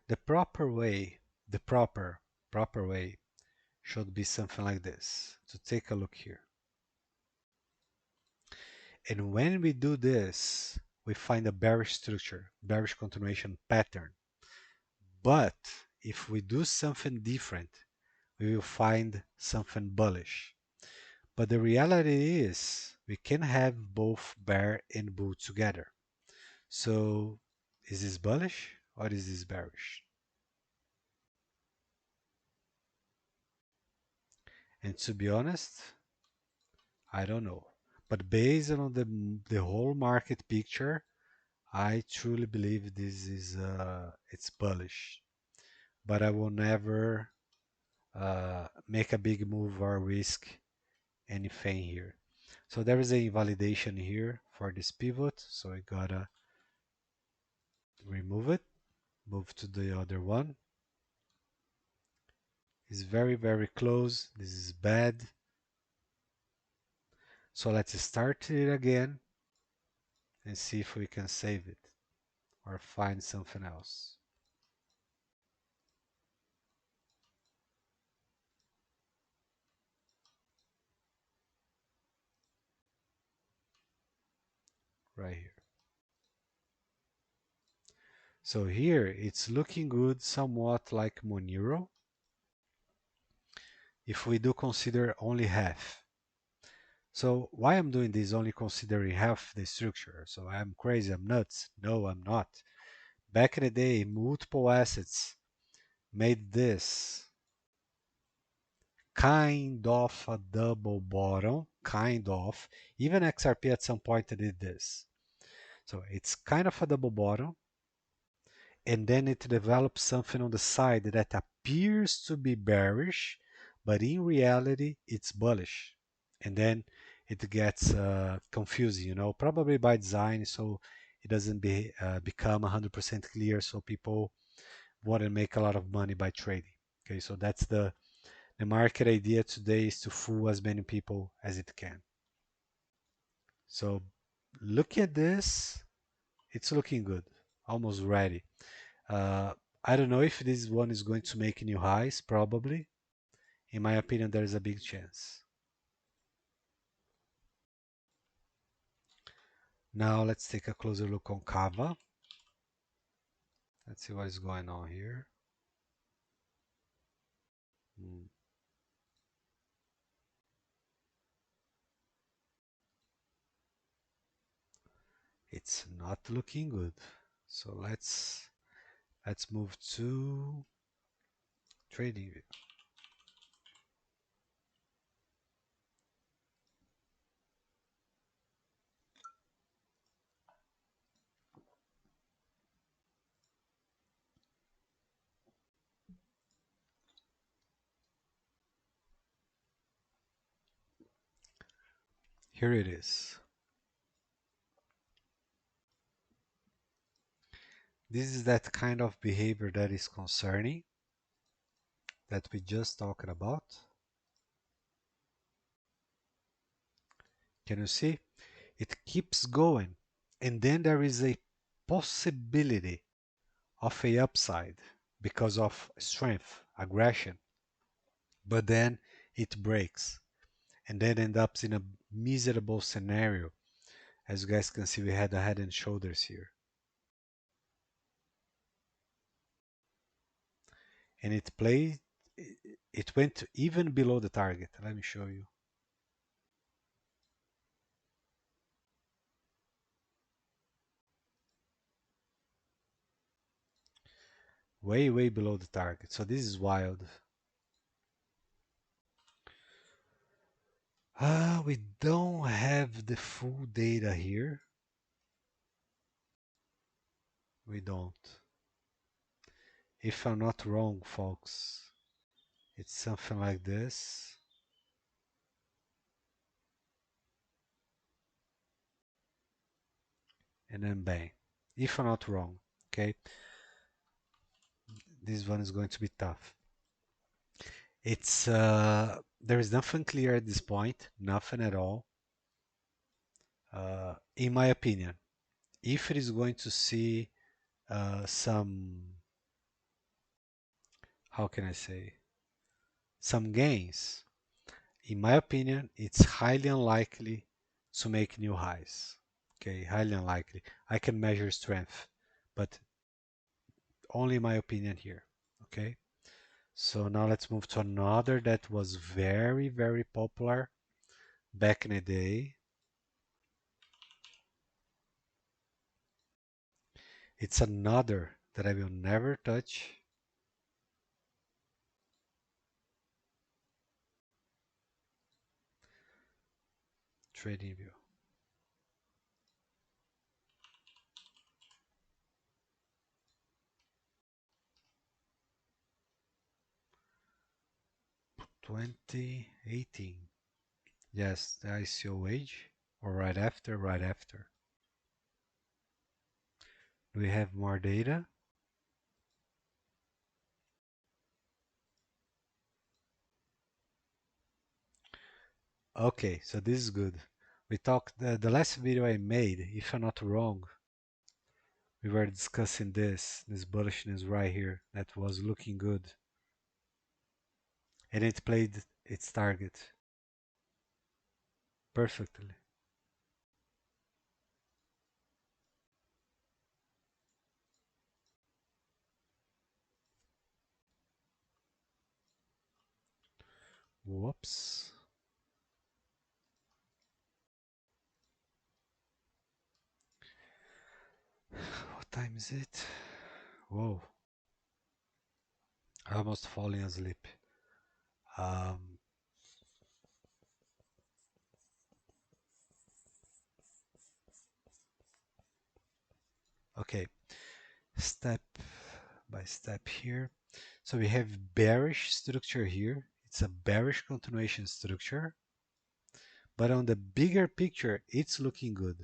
The proper way, the proper way should be something like this. So take a look here. And when we do this, we find a bearish structure, bearish continuation pattern. But if we do something different, we will find something bullish. But the reality is we can have both bear and bull together. So is this bullish or is this bearish? And to be honest, I don't know. But based on the whole market picture, I truly believe this is it's bullish. But I will never make a big move or risk anything here. So there is a invalidation here for this pivot. So I gotta remove it, move to the other one. It's very, very close. This is bad. So let's start it again and see if we can save it or find something else. Right here. So here it's looking good, somewhat like Monero. If we do consider only half. So why I'm doing this only considering half the structure? So I'm crazy, I'm nuts. No, I'm not. Back in the day, multiple assets made this kind of a double bottom, kind of. Even XRP at some point did this. So it's kind of a double bottom, and then it develops something on the side that appears to be bearish, but in reality it's bullish. And then it gets confusing, probably by design, so it doesn't become 100% clear, so people want to make a lot of money by trading. Okay, so that's the market idea today, is to fool as many people as it can. So look at this, it's looking good, almost ready. Uh, I don't know if this one is going to make new highs, probably. In my opinion, there is a big chance. Now let's take a closer look on Cava. Let's see what is going on here. Hmm. It's not looking good. So let's move to trading view. Here it is. This is that kind of behavior that is concerning, that we just talked about. Can you see? It keeps going, and then there is a possibility of a upside because of strength, aggression, but then it breaks and then ends up in a miserable scenario. As you guys can see, we had a head and shoulders here, and it went even below the target. Let me show you. Way below the target. So this is wild. We don't have the full data here. We don't. If I'm not wrong, folks, it's something like this. And then bang. If I'm not wrong, okay? This one is going to be tough. It's there is nothing clear at this point, nothing at all. In my opinion, if it is going to see some, how can I say, some gains, in my opinion, it's highly unlikely to make new highs. Okay, highly unlikely. I can measure strength, but only my opinion here. Okay, so now let's move to another that was very popular back in the day. It's another that I will never touch. Trading view. (2018). Yes, the ICO age, or right after, right after. Do we have more data? Okay, so this is good. We talked, the last video I made, if I'm not wrong, we were discussing this bullishness right here that was looking good. And it played its target perfectly. Whoops. What time is it? Whoa. I almost falling asleep. Okay, step by step here. So we have bearish structure here. It's a bearish continuation structure, but on the bigger picture, it's looking good,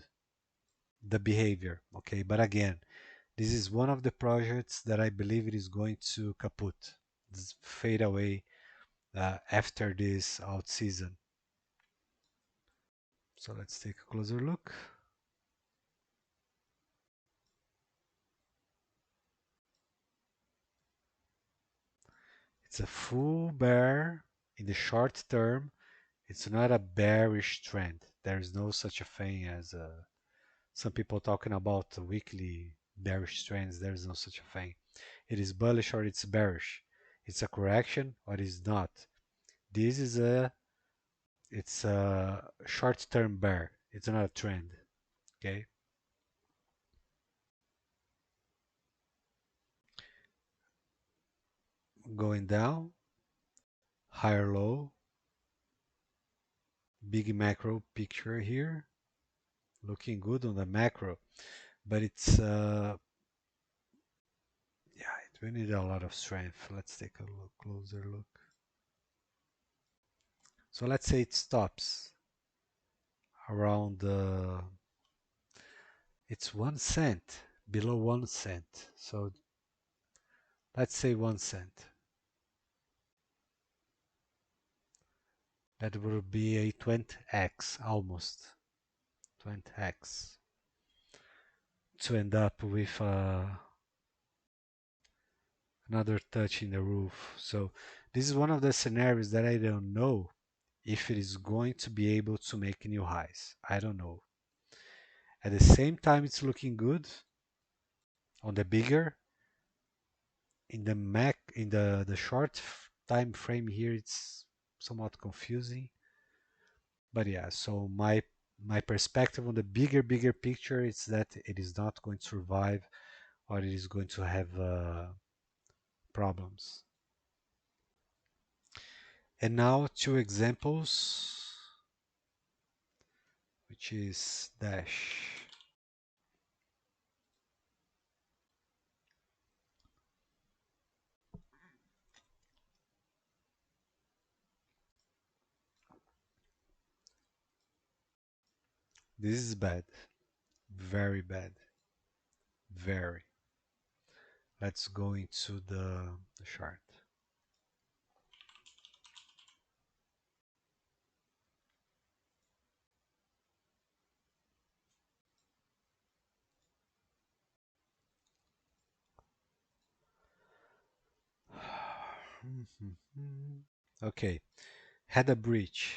the behavior. Okay, but again, this is one of the projects that I believe it is going to kaput, fade away after this out season. So let's take a closer look. It's a full bear in the short term. It's not a bearish trend. There is no such a thing as some people talking about weekly bearish trends. There is no such a thing. It is bullish or it's bearish. It's a correction or it is not. This is it's a short-term bear. It's not a trend. Okay. Going down, higher low, big macro picture here, looking good on the macro, but it's yeah, it will need a lot of strength. Let's take a closer look. So let's say it stops around it's 1 cent, below 1 cent. So let's say 1 cent. That would be a 20x, almost 20x, to end up with another touch in the roof. So this is one of the scenarios that I don't know if it is going to be able to make new highs. I don't know. At the same time, it's looking good on the bigger. In the the short time frame here, it's somewhat confusing. But yeah, so my perspective on the bigger picture is that it is not going to survive, or it is going to have problems. And now two examples, which is Dash. This is bad, very bad, very. Let's go into the chart. Okay, had a breach,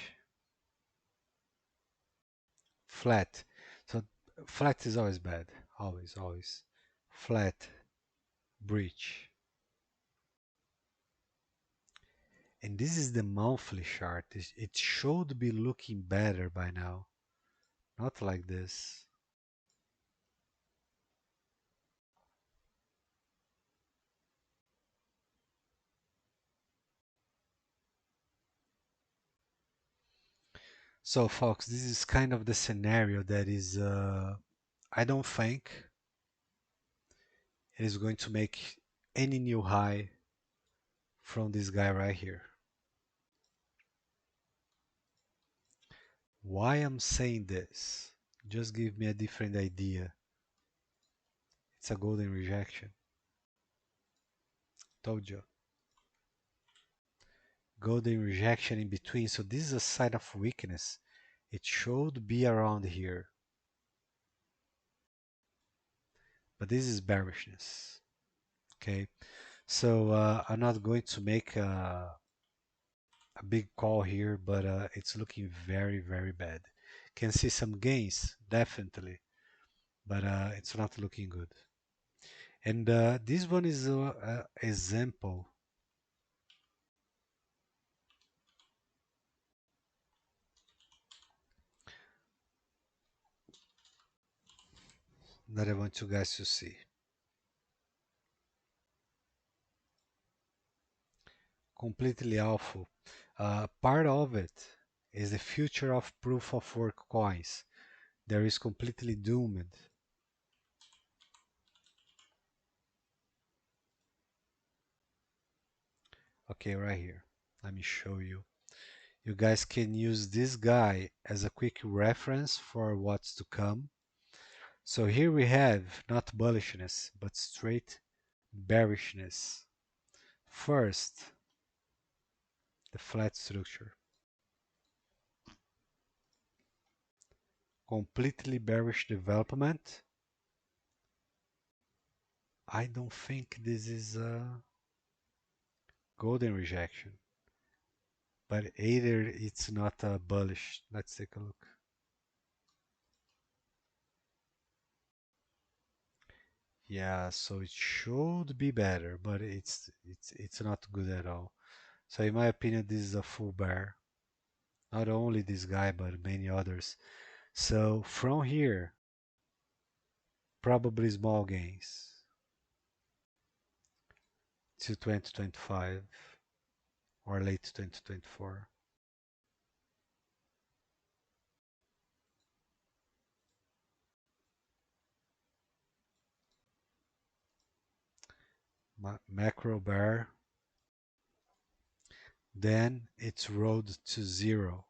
flat. So flat is always bad, always, always. Flat, breach. And this is the monthly chart. It should be looking better by now, not like this. So folks, this is kind of the scenario that is, I don't think it is going to make any new high from this guy right here. Why I'm saying this? Just give me a different idea. It's a golden rejection. Told you. Golden rejection in between. So this is a sign of weakness. It should be around here. But this is bearishness. Okay. So I'm not going to make a big call here, but it's looking very bad. Can see some gains, definitely, but it's not looking good. And this one is an example that I want you guys to see. Completely awful. Part of it is the future of proof of work coins. There is completely doomed. Okay, right here. Let me show you. You guys can use this guy as a quick reference for what's to come. So here we have not bullishness, but straight bearishness. First, the flat structure. Completely bearish development. I don't think this is a golden rejection, but either it's not a bullish. Let's take a look. Yeah, so it should be better, but it's not good at all. So in my opinion, this is a full bear. Not only this guy, but many others. So from here, probably small gains to 2025 or late 2024. Macro bear, then it's road to zero.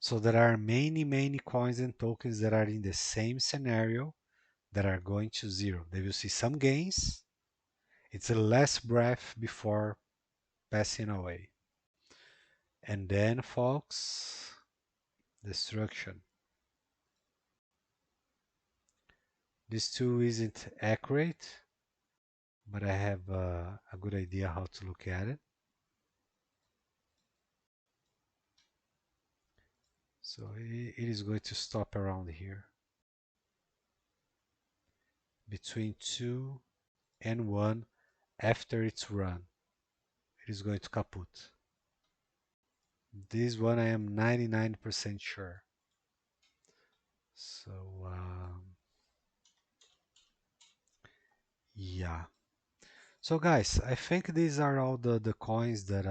So there are many coins and tokens that are in the same scenario that are going to zero. They will see some gains. It's a last breath before passing away. And then, folks, destruction. This tool isn't accurate, but I have a good idea how to look at it. So it is going to stop around here. Between 2 and 1 after it's run. It is going to kaput. This one I am 99% sure. So yeah. So guys, I think these are all the coins that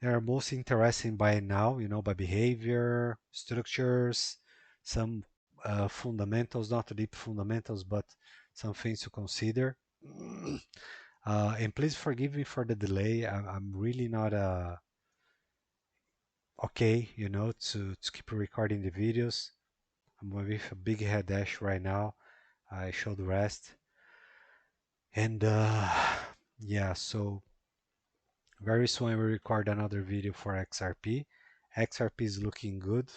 they are most interesting by now, by behavior, structures, some fundamentals, not deep fundamentals, but some things to consider. And please forgive me for the delay. I'm really not okay, to keep recording the videos. I'm with a big head dash right now. I should rest. And yeah, so very soon I will record another video for XRP. XRP is looking good.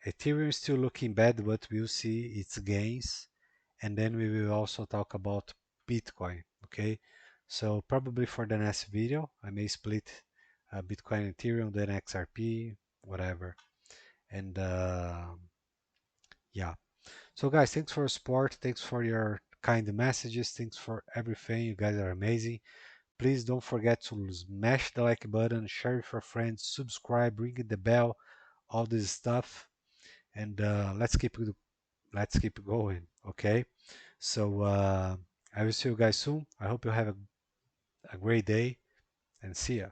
Ethereum is still looking bad, but we'll see its gains. And then we will also talk about Bitcoin, okay? So probably for the next video, I may split Bitcoin and Ethereum, then XRP, whatever. And yeah. So guys, thanks for your support. Thanks for your kind messages. Thanks for everything. You guys are amazing. Please don't forget to smash the like button, share with your friends, subscribe, ring the bell, all this stuff, and let's keep going. Okay. So I will see you guys soon. I hope you have a great day, and see ya.